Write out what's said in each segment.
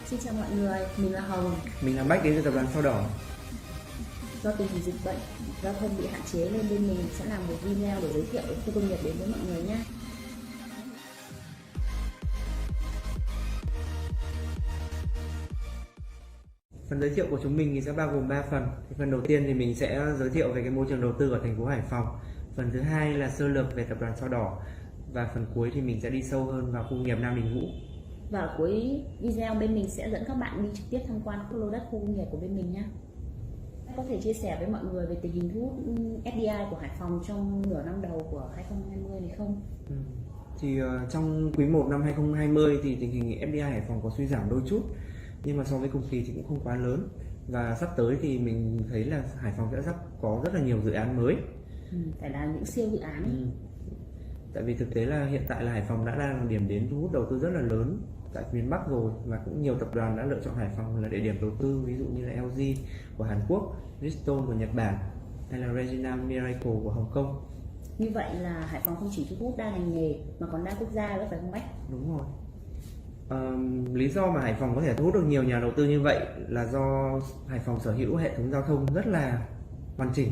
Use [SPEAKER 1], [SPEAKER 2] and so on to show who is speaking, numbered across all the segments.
[SPEAKER 1] Xin chào mọi người, mình là Hồng.
[SPEAKER 2] Mình là Bách đến từ tập đoàn Sao Đỏ.
[SPEAKER 1] Do tình hình dịch bệnh, giao thông bị hạn chế nên bên mình sẽ làm một video để giới thiệu khu công nghiệp đến với mọi người nhé.
[SPEAKER 2] Phần giới thiệu của chúng mình thì sẽ bao gồm 3 phần. Phần đầu tiên thì mình sẽ giới thiệu về cái môi trường đầu tư ở thành phố Hải Phòng. Phần thứ hai là sơ lược về tập đoàn Sao Đỏ. Và phần cuối thì mình sẽ đi sâu hơn vào khu công nghiệp Nam Đình Vũ.
[SPEAKER 1] Và ở cuối video bên mình sẽ dẫn các bạn đi trực tiếp tham quan các lô đất khu công nghiệp của bên mình nhé. Có thể chia sẻ với mọi người về tình hình thu hút FDI của Hải Phòng trong nửa năm đầu của 2020 này không?
[SPEAKER 2] Thì trong quý 1 năm 2020 thì tình hình FDI Hải Phòng có suy giảm đôi chút, nhưng mà so với cùng kỳ thì cũng không quá lớn. Và sắp tới thì mình thấy là Hải Phòng sẽ sắp có rất là nhiều dự án mới.
[SPEAKER 1] Phải là những siêu dự án.
[SPEAKER 2] Tại vì thực tế là hiện tại là Hải Phòng đã là điểm đến thu hút đầu tư rất là lớn tại miền Bắc rồi, và cũng nhiều tập đoàn đã lựa chọn Hải Phòng là địa điểm đầu tư, ví dụ như là LG của Hàn Quốc, Bridgestone của Nhật Bản hay là Regina Miracle của Hồng Kông.
[SPEAKER 1] Như vậy là Hải Phòng không chỉ thu hút đa ngành nghề mà còn đa quốc gia nữa phải không Bách?
[SPEAKER 2] Đúng rồi. Lý do mà Hải Phòng có thể thu hút được nhiều nhà đầu tư như vậy là do Hải Phòng sở hữu hệ thống giao thông rất là hoàn chỉnh,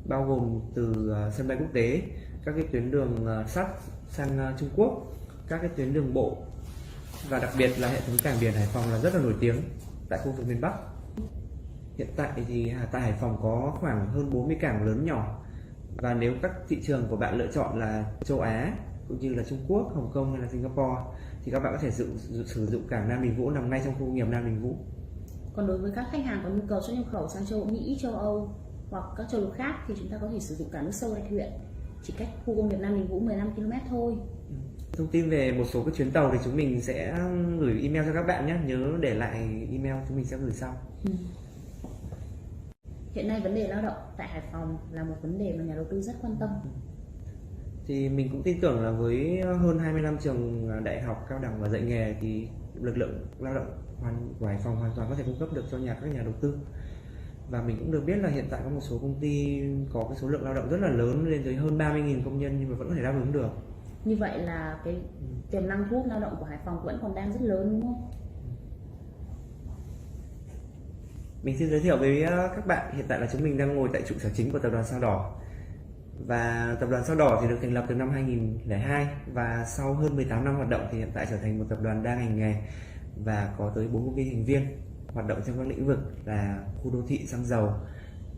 [SPEAKER 2] bao gồm từ sân bay quốc tế, các cái tuyến đường sắt sang Trung Quốc, các cái tuyến đường bộ, và đặc biệt là hệ thống cảng biển Hải Phòng là rất là nổi tiếng tại khu vực miền Bắc. Hiện tại thì tại Hải Phòng có khoảng hơn 40 cảng lớn nhỏ, và nếu các thị trường của bạn lựa chọn là châu Á cũng như là Trung Quốc, Hồng Kông hay là Singapore thì các bạn có thể sử dụng cảng Nam Đình Vũ nằm ngay trong khu công nghiệp Nam Đình Vũ.
[SPEAKER 1] Còn đối với các khách hàng có nhu cầu xuất nhập khẩu sang châu Mỹ, châu Âu hoặc các châu lục khác thì chúng ta có thể sử dụng cảng nước sâu Lạch Huyện, chỉ cách khu công nghiệp Nam Đình Vũ 15 km thôi.
[SPEAKER 2] Thông tin về một số các chuyến tàu thì chúng mình sẽ gửi email cho các bạn nhé, nhớ để lại email chúng mình sẽ gửi sau.
[SPEAKER 1] Hiện nay vấn đề lao động tại Hải Phòng là một vấn đề mà nhà đầu tư rất quan tâm.
[SPEAKER 2] Thì mình cũng tin tưởng là với hơn 25 trường đại học, cao đẳng và dạy nghề thì lực lượng lao động của Hải Phòng hoàn toàn có thể cung cấp được cho các nhà đầu tư. Và mình cũng được biết là hiện tại có một số công ty có cái số lượng lao động rất là lớn, lên tới hơn 30.000 công nhân, nhưng mà vẫn có thể đáp ứng được.
[SPEAKER 1] Như vậy là cái tiềm năng thu hút lao động của Hải Phòng vẫn còn đang rất lớn đúng không?
[SPEAKER 2] Mình xin giới thiệu với các bạn, hiện tại là chúng mình đang ngồi tại trụ sở chính của tập đoàn Sao Đỏ. Và tập đoàn Sao Đỏ thì được thành lập từ năm 2002, và sau hơn 18 năm hoạt động thì hiện tại trở thành một tập đoàn đa ngành nghề và có tới 4 công ty thành viên hoạt động trong các lĩnh vực là khu đô thị, xăng dầu,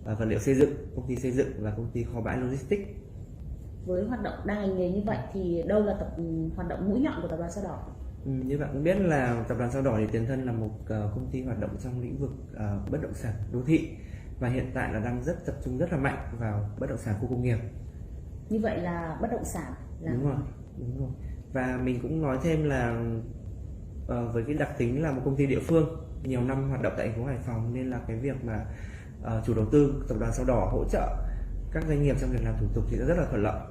[SPEAKER 2] vật liệu xây dựng, công ty xây dựng và công ty kho bãi logistics.
[SPEAKER 1] Với hoạt động đa ngành nghề như vậy thì đâu là hoạt động mũi nhọn của tập đoàn Sao Đỏ?
[SPEAKER 2] Như bạn cũng biết là tập đoàn Sao Đỏ thì tiền thân là một công ty hoạt động trong lĩnh vực bất động sản đô thị, và hiện tại là đang tập trung rất là mạnh vào bất động sản khu công nghiệp.
[SPEAKER 1] Như vậy là bất động sản là...
[SPEAKER 2] Đúng rồi. Và mình cũng nói thêm là với cái đặc tính là một công ty địa phương nhiều năm hoạt động tại thành phố Hải Phòng, nên là cái việc mà chủ đầu tư tập đoàn Sao Đỏ hỗ trợ các doanh nghiệp trong việc làm thủ tục thì rất là thuận lợi.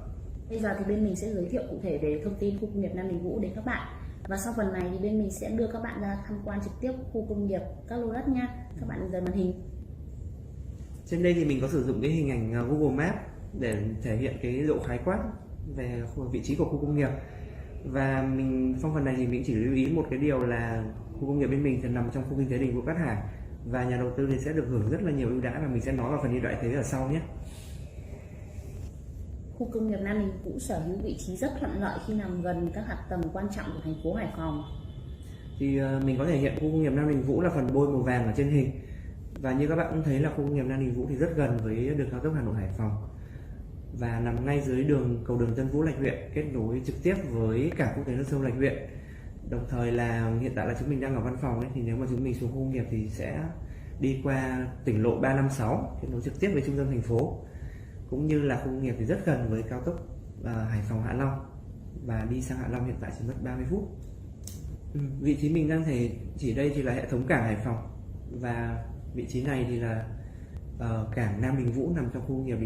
[SPEAKER 1] Bây giờ thì bên mình sẽ giới thiệu cụ thể về thông tin khu công nghiệp Nam Đình Vũ đến các bạn. Và sau phần này thì bên mình sẽ đưa các bạn ra tham quan trực tiếp khu công nghiệp, các lô đất nha. Các bạn rời màn hình.
[SPEAKER 2] Trên đây thì mình có sử dụng cái hình ảnh Google Maps để thể hiện cái độ khái quát về vị trí của khu công nghiệp. Và trong phần này thì mình chỉ lưu ý một cái điều là khu công nghiệp bên mình thì nằm trong khu kinh tế Đình Vũ Cát Hải, và nhà đầu tư thì sẽ được hưởng rất là nhiều ưu đãi, và mình sẽ nói vào phần ưu đãi thế ở sau nhé.
[SPEAKER 1] Khu công nghiệp Nam Đình Vũ sở hữu vị trí rất thuận lợi khi nằm gần các hạ tầng quan trọng của thành phố Hải Phòng.
[SPEAKER 2] Thì mình có thể hiện khu công nghiệp Nam Đình Vũ là phần bôi màu vàng ở trên hình, và như các bạn cũng thấy là khu công nghiệp Nam Đình Vũ thì rất gần với đường cao tốc Hà Nội Hải Phòng, và nằm ngay dưới cầu đường Tân Vũ Lạch Huyện, kết nối trực tiếp với cảng quốc tế nước sâu Lạch Huyện. Đồng thời là hiện tại là chúng mình đang ở văn phòng ấy, thì nếu mà chúng mình xuống khu công nghiệp thì sẽ đi qua tỉnh lộ 356 kết nối trực tiếp với trung tâm thành phố, cũng như là khu công nghiệp thì rất gần với cao tốc Hải Phòng Hạ Long, và đi sang Hạ Long hiện tại chỉ mất 30 phút. Vị trí mình đang chỉ đây thì là hệ thống cảng Hải Phòng, và vị trí này thì là cảng Nam Đình Vũ nằm trong khu công nghiệp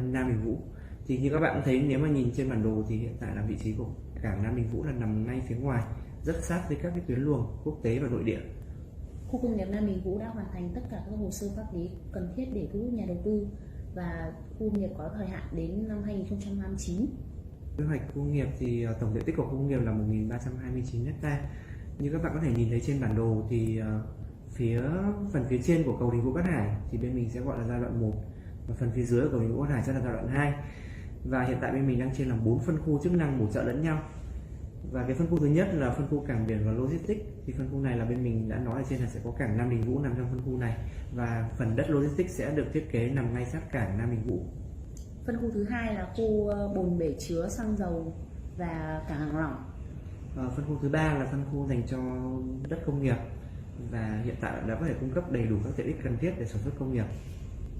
[SPEAKER 2] Nam Đình Vũ. Thì như các bạn thấy, nếu mà nhìn trên bản đồ thì hiện tại là vị trí của cảng Nam Đình Vũ là nằm ngay phía ngoài, rất sát với các cái tuyến luồng quốc tế và nội địa.
[SPEAKER 1] Khu công nghiệp Nam Đình Vũ đã hoàn thành tất cả các hồ sơ pháp lý cần thiết để thu hút nhà đầu tư, và khu công nghiệp có thời hạn đến năm 2029.
[SPEAKER 2] Quy hoạch khu công nghiệp thì tổng diện tích của khu công nghiệp là 1.329 ha, Như các bạn có thể nhìn thấy trên bản đồ thì phần phía trên của cầu Đình Vũ Cát Hải thì bên mình sẽ gọi là giai đoạn 1, và phần phía dưới của cầu Đình Vũ Cát Hải sẽ là giai đoạn 2. Và hiện tại bên mình đang chia làm 4 phân khu chức năng bổ trợ lẫn nhau. Và cái phân khu thứ nhất là phân khu cảng biển và logistics. Thì phân khu này là bên mình đã nói ở trên là sẽ có cảng Nam Đình Vũ nằm trong phân khu này, và phần đất logistics sẽ được thiết kế nằm ngay sát cảng Nam Đình Vũ.
[SPEAKER 1] Phân khu thứ hai là khu bồn bể chứa xăng dầu và cảng hàng lỏng.
[SPEAKER 2] Phân khu thứ ba là phân khu dành cho đất công nghiệp, và hiện tại đã có thể cung cấp đầy đủ các tiện ích cần thiết để sản xuất công nghiệp.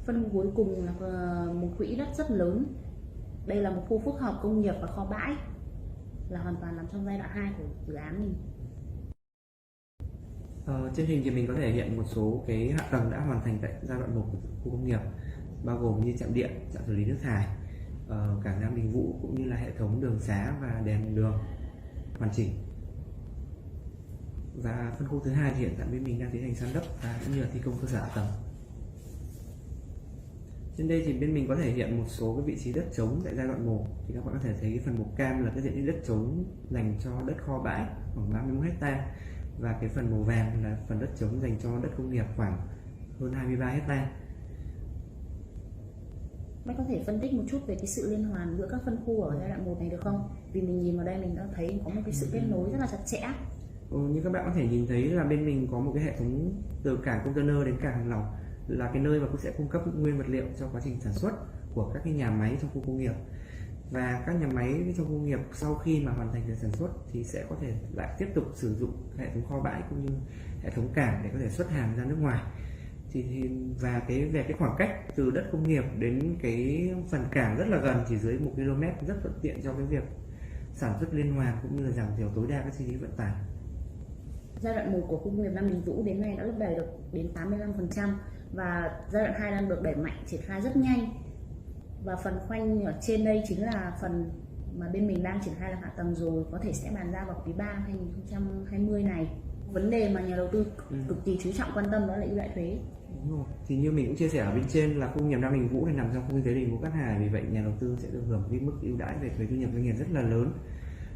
[SPEAKER 1] Phân khu cuối cùng là một quỹ đất rất lớn. Đây là một khu phức hợp công nghiệp và kho bãi, là hoàn toàn nằm trong giai đoạn 2 của dự án mình.
[SPEAKER 2] Trên hình thì mình có thể hiện một số cái hạ tầng đã hoàn thành tại giai đoạn 1 của khu công nghiệp, bao gồm như trạm điện, trạm xử lý nước thải, cảng Nam Đình Vũ, cũng như là hệ thống đường xá và đèn đường hoàn chỉnh. Và phân khu thứ hai thì hiện tại bên mình đang tiến hành san lấp và cũng như là thi công cơ sở hạ tầng. Trên đây thì bên mình có thể hiện một số cái vị trí đất trống tại giai đoạn 1. Thì các bạn có thể thấy cái phần màu cam là cái diện tích đất trống dành cho đất kho bãi khoảng 31 ha, và cái phần màu vàng là phần đất trống dành cho đất công nghiệp khoảng hơn 23 ha.
[SPEAKER 1] Bác có thể phân tích một chút về cái sự liên hoàn giữa các phân khu ở giai đoạn 1 này được không? Vì mình nhìn vào đây mình đã thấy có một cái sự kết nối rất là chặt chẽ.
[SPEAKER 2] Như các bạn có thể nhìn thấy là bên mình có một cái hệ thống từ cảng container đến cảng hàng lỏng, là cái nơi mà cũng sẽ cung cấp nguyên vật liệu cho quá trình sản xuất của các cái nhà máy trong khu công nghiệp. Và các nhà máy trong công nghiệp sau khi mà hoàn thành việc sản xuất thì sẽ có thể lại tiếp tục sử dụng hệ thống kho bãi cũng như hệ thống cảng để có thể xuất hàng ra nước ngoài. Và về cái khoảng cách từ đất công nghiệp đến cái phần cảng rất là gần, chỉ dưới 1 km, rất thuận tiện cho cái việc sản xuất liên hoàn cũng như là giảm thiểu tối đa các chi phí vận tải.
[SPEAKER 1] Giai đoạn 1 của khu công nghiệp Nam Đình Vũ đến nay đã lấp đầy được đến 85%, và giai đoạn 2 đang được đẩy mạnh triển khai rất nhanh. Và phần khoanh ở trên đây chính là phần mà bên mình đang triển khai là hạ tầng rồi, có thể sẽ bàn giao vào quý 3 2020 này. Vấn đề mà nhà đầu tư cực kỳ chú trọng quan tâm đó là ưu đãi thuế.
[SPEAKER 2] Đúng rồi. Thì như mình cũng chia sẻ ở bên trên là khu công nghiệp Nam Đình Vũ này nằm trong khu kinh tế Đình Vũ Cát Hải, vì vậy nhà đầu tư sẽ được hưởng cái mức ưu đãi về thuế thu nhập doanh nghiệp rất là lớn.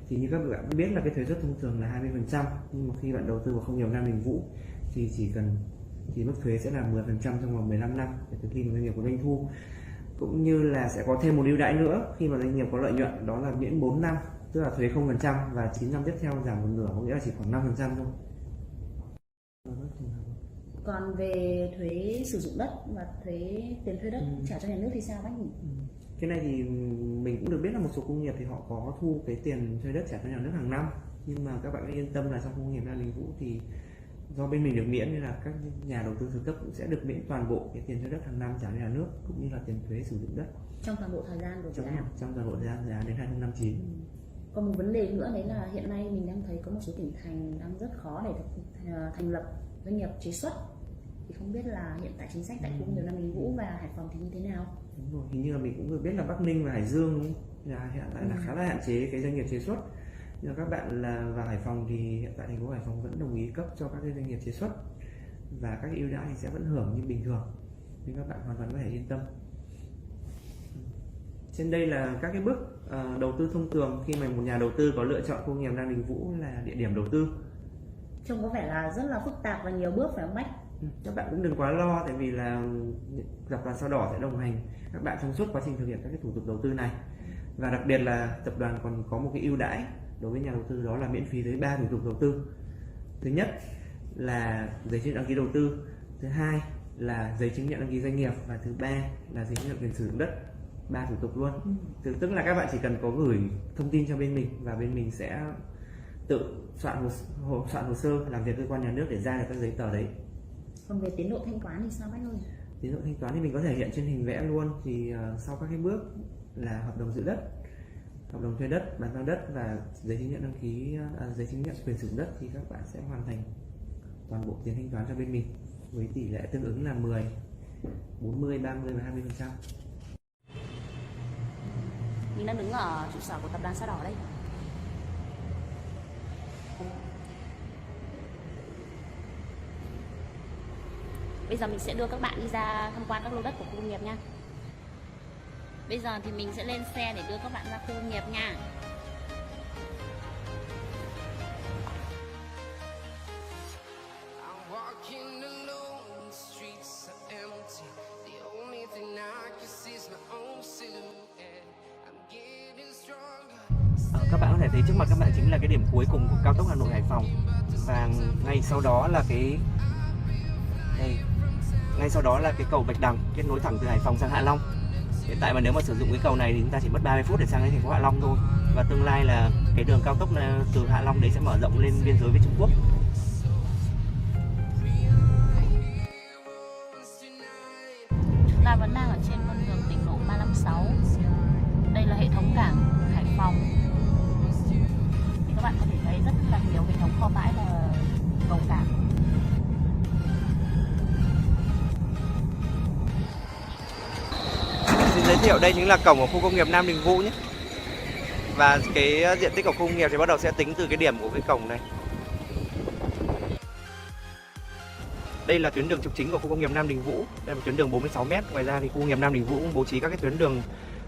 [SPEAKER 2] Thì như các bạn biết là cái thuế suất thông thường là 20%, nhưng mà khi bạn đầu tư vào khu công nghiệp Nam Đình Vũ thì mức thuế sẽ là 10% trong vòng 15 năm kể từ khi mà doanh nghiệp có doanh thu, cũng như là sẽ có thêm một ưu đãi nữa khi mà doanh nghiệp có lợi nhuận, đó là miễn 4 năm, tức là thuế 0%, và 9 năm tiếp theo giảm một nửa, có nghĩa là chỉ khoảng 5% thôi.
[SPEAKER 1] Còn về thuế sử dụng đất và tiền thuê đất trả cho nhà nước thì sao bác nhỉ?
[SPEAKER 2] Cái này thì mình cũng được biết là một số công nghiệp thì họ có thu cái tiền thuê đất trả cho nhà nước hàng năm, nhưng mà các bạn hãy yên tâm là trong khu công nghiệp Nam Đình Vũ thì do bên mình được miễn, nên là các nhà đầu tư thứ cấp cũng sẽ được miễn toàn bộ cái tiền thuê đất hàng năm trả cho nhà nước, cũng như là tiền thuế sử dụng đất
[SPEAKER 1] trong toàn bộ thời gian của dự án.
[SPEAKER 2] Trong toàn bộ thời gian dự án đến 2059.
[SPEAKER 1] Còn một vấn đề nữa đấy là hiện nay mình đang thấy có một số tỉnh thành đang rất khó để thành lập doanh nghiệp chế xuất, thì không biết là hiện tại chính sách tại khu công nghiệp Nam Đình Vũ và Hải Phòng thì như thế nào?
[SPEAKER 2] Đúng rồi, hình như là mình cũng được biết là Bắc Ninh và Hải Dương là hiện tại là khá là hạn chế cái doanh nghiệp chế xuất. Nhưng mà các bạn là vào Hải Phòng thì hiện tại thành phố Hải Phòng vẫn đồng ý cấp cho các cái doanh nghiệp chế xuất, và các cái ưu đãi thì sẽ vẫn hưởng như bình thường, nên các bạn hoàn toàn có thể yên tâm. Trên đây là các cái bước đầu tư thông thường khi mà một nhà đầu tư có lựa chọn khu công nghiệp Nam Đình Vũ là địa điểm đầu tư.
[SPEAKER 1] Trông có vẻ là rất là phức tạp và nhiều bước phải không bác?
[SPEAKER 2] Các bạn cũng đừng quá lo, tại vì là tập đoàn Sao Đỏ sẽ đồng hành các bạn trong suốt quá trình thực hiện các cái thủ tục đầu tư này. Và đặc biệt là tập đoàn còn có một cái ưu đãi đối với nhà đầu tư, đó là miễn phí tới 3 thủ tục đầu tư. Thứ nhất là giấy chứng nhận đăng ký đầu tư, thứ hai là giấy chứng nhận đăng ký doanh nghiệp, và thứ ba là giấy chứng nhận quyền sử dụng đất. 3 thủ tục luôn. Tức là các bạn chỉ cần có gửi thông tin cho bên mình, và bên mình sẽ tự soạn hồ sơ làm việc cơ quan nhà nước để ra được các giấy tờ đấy.
[SPEAKER 1] Còn về tiến độ thanh toán thì sao bác ơi?
[SPEAKER 2] Tiến độ thanh toán thì mình có thể hiện trên hình vẽ luôn. Thì sau các cái bước là hợp đồng giữ đất, hợp đồng thuê đất, bàn giao đất và giấy chứng nhận đăng ký, giấy chứng nhận quyền sử dụng đất, thì các bạn sẽ hoàn thành toàn bộ tiền thanh toán cho bên mình với tỷ lệ tương ứng là 10, 40, 30 và 20%.
[SPEAKER 1] Mình đang đứng ở trụ sở của tập đoàn Sao Đỏ đây. Bây giờ mình sẽ đưa các bạn đi ra tham quan các lô đất của khu công nghiệp nha. Bây giờ thì mình sẽ lên xe để đưa các bạn ra khu công nghiệp nha.
[SPEAKER 3] Walking alone, the streets are empty. The only thing I can see is my own silhouette. I'm getting stronger.
[SPEAKER 2] Các bạn có thể thấy trước mặt các bạn chính là cái điểm cuối cùng của cao tốc Hà Nội Hải Phòng, và ngay sau đó là ngay sau đó là cái cầu Bạch Đằng kết nối thẳng từ Hải Phòng sang Hạ Long. Hiện tại mà nếu mà sử dụng cái cầu này thì chúng ta chỉ mất 30 phút để sang đến thành phố Hạ Long thôi, và tương lai là cái đường cao tốc từ Hạ Long đấy sẽ mở rộng lên biên giới với Trung Quốc.
[SPEAKER 1] Chúng ta vẫn đang ở trên con đường tỉnh lộ 356. Đây là hệ thống cảng Hải Phòng. Thì các bạn có thể thấy rất là nhiều hệ thống kho bãi và cầu cảng.
[SPEAKER 2] Xin giới thiệu đây chính là cổng của khu công nghiệp Nam Đình Vũ nhé. Và cái diện tích của khu công nghiệp thì bắt đầu sẽ tính từ cái điểm của cái cổng này. Đây là tuyến đường trục chính của khu công nghiệp Nam Đình Vũ. Đây là một tuyến đường 46m. Ngoài ra thì khu công nghiệp Nam Đình Vũ cũng bố trí các cái tuyến đường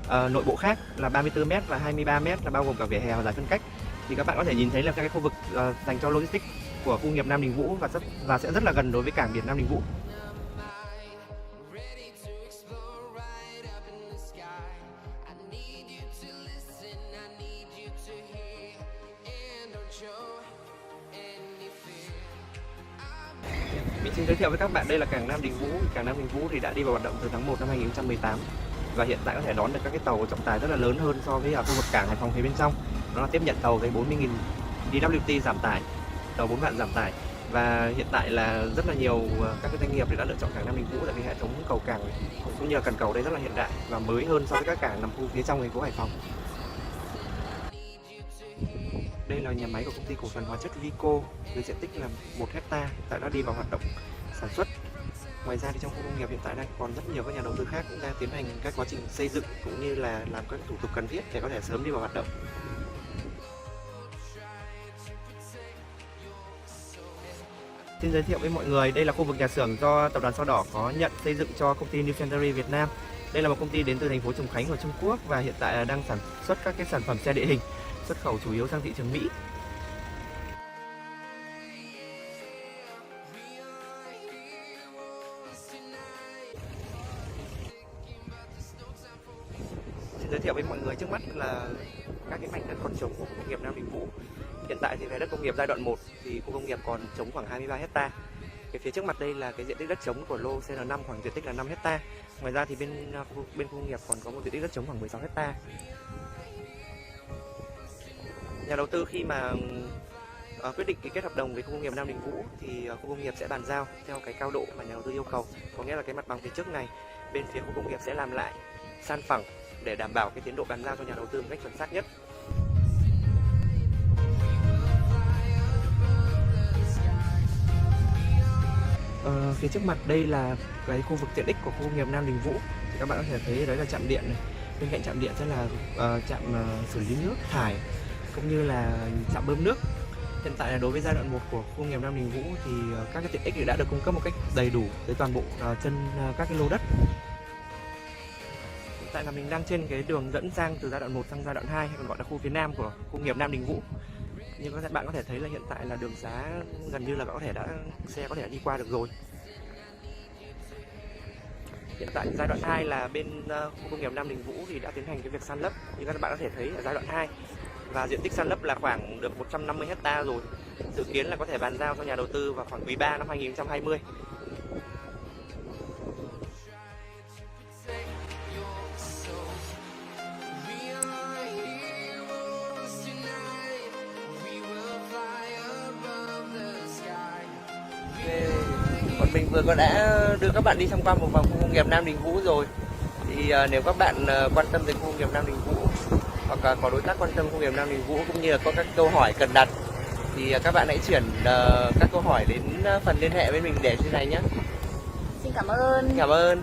[SPEAKER 2] nội bộ khác là 34m và 23m, là bao gồm cả vỉa hè và giải phân cách. Thì các bạn có thể nhìn thấy là các cái khu vực dành cho logistics của khu công nghiệp Nam Đình Vũ và sẽ rất là gần đối với cảng biển Nam Đình Vũ. Mình xin giới thiệu với các bạn đây là cảng Nam Đình Vũ. Cảng Nam Đình Vũ thì đã đi vào hoạt động từ tháng 1 năm 2018 và hiện tại có thể đón được các cái tàu trọng tải rất là lớn hơn so với ở khu vực cảng Hải Phòng phía bên trong. Nó là tiếp nhận tàu với 40.000 DWT giảm tải, tàu 4 vạn giảm tải, và hiện tại là rất là nhiều các cái doanh nghiệp thì đã lựa chọn cảng Nam Đình Vũ tại vì hệ thống cầu cảng cũng như là cần cầu đây rất là hiện đại và mới hơn so với các cảng nằm khu phía trong thành phố Hải Phòng. Đây là nhà máy của công ty cổ phần hóa chất Vico với diện tích là 1 hectare, tại đã đi vào hoạt động sản xuất. Ngoài ra thì trong khu công nghiệp hiện tại đang còn rất nhiều các nhà đầu tư khác cũng đang tiến hành các quá trình xây dựng cũng như là làm các thủ tục cần thiết để có thể sớm đi vào hoạt động. Xin giới thiệu với mọi người, đây là khu vực nhà xưởng do tập đoàn Sao Đỏ có nhận xây dựng cho công ty New Century Việt Nam. Đây là một công ty đến từ thành phố Trùng Khánh của Trung Quốc và hiện tại đang sản xuất các cái sản phẩm xe địa hình, xuất khẩu chủ yếu sang thị trường Mỹ. Xin giới thiệu với mọi người trước mắt là các cái mảnh đất còn trống của khu công nghiệp Nam Đình Vũ. Hiện tại thì về đất công nghiệp giai đoạn 1 thì khu công nghiệp còn trống khoảng 23 hectare. Cái phía trước mặt đây là cái diện tích đất trống của lô CN5 khoảng diện tích là 5 hectare. Ngoài ra thì bên khu công nghiệp còn có một diện tích đất trống khoảng 16 hectare. Nhà đầu tư khi mà quyết định ký kết hợp đồng với khu công nghiệp Nam Đình Vũ thì khu công nghiệp sẽ bàn giao theo cái cao độ mà nhà đầu tư yêu cầu. Có nghĩa là cái mặt bằng phía trước này bên phía khu công nghiệp sẽ làm lại san phẳng để đảm bảo cái tiến độ bàn giao cho nhà đầu tư một cách chuẩn xác nhất. Phía trước mặt đây là cái khu vực tiện ích của khu công nghiệp Nam Đình Vũ. Thì các bạn có thể thấy đấy là trạm điện này. Bên cạnh trạm điện sẽ là trạm xử lý nước thải cũng như là trạm bơm nước. Hiện tại là đối với giai đoạn 1 của khu công nghiệp Nam Đình Vũ thì các cái tiện ích đã được cung cấp một cách đầy đủ tới toàn bộ chân các cái lô đất. Hiện tại là mình đang trên cái đường dẫn sang từ giai đoạn 1 sang giai đoạn 2, hay còn gọi là khu phía Nam của khu công nghiệp Nam Đình Vũ. Như các bạn có thể thấy là hiện tại là đường xá gần như là xe có thể đi qua được rồi. Hiện tại giai đoạn 2 là bên khu công nghiệp Nam Đình Vũ thì đã tiến hành cái việc san lấp, như các bạn có thể thấy ở giai đoạn 2. Và diện tích san lấp là khoảng được 150 hectare rồi. Dự kiến là có thể bàn giao cho nhà đầu tư vào khoảng quý 3 năm 2020. Bọn mình vừa đã đưa các bạn đi tham quan một vòng khu công nghiệp Nam Đình Vũ rồi. Thì nếu các bạn quan tâm đến khu công nghiệp Nam Đình Vũ hoặc có đối tác quan tâm khu công nghiệp Nam Đình Vũ cũng như là có các câu hỏi cần đặt thì các bạn hãy chuyển các câu hỏi đến phần liên hệ với mình để trên này nhé.
[SPEAKER 1] Xin cảm ơn.
[SPEAKER 2] Cảm ơn.